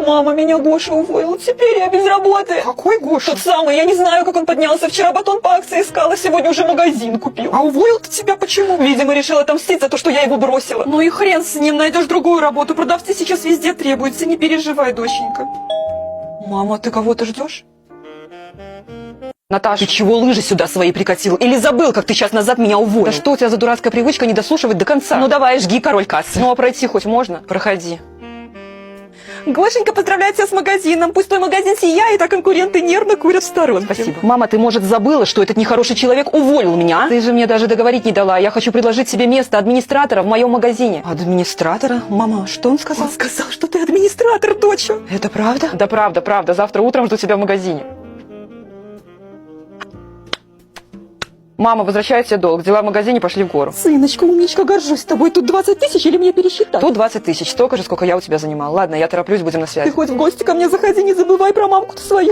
Мама, меня Гоша уволил, теперь я без работы. Какой Гоша? Тот самый, я не знаю, как он поднялся. Вчера батон по акции искал, а сегодня уже магазин купил. А уволил-то тебя почему? Видимо, решил отомстить за то, что я его бросила. Ну и хрен с ним, найдешь другую работу. Продавцы сейчас везде требуются, не переживай, доченька. Мама, ты кого-то ждешь? Наташа, Ты чего лыжи сюда свои прикатил? Или забыл, как ты час назад меня уволил? да что у тебя за дурацкая привычка не дослушивать до конца? Ну давай, жги, король кассы. Ну а пройти хоть можно? Проходи. Гошенька, поздравляю тебя с магазином. Пусть твой магазин сияет, а конкуренты нервно курят в сторонке. Спасибо. Мама, ты, может, забыла, что этот нехороший человек уволил меня? Ты же мне даже договорить не дала. Я хочу предложить себе место администратора в моем магазине. Администратора? Мама, что он сказал? Он сказал, что ты администратор, доча. Это правда? Да правда, правда. Завтра утром жду тебя в магазине. Мама, возвращаю тебе долг. Дела в магазине пошли в гору. Сыночка, умничка, горжусь тобой. Тут 20 тысяч или мне пересчитать? Тут 20 тысяч. Столько же, сколько я у тебя занимал. Ладно, я тороплюсь, будем на связи. Ты хоть в гости ко мне заходи, не забывай про мамку-то свою.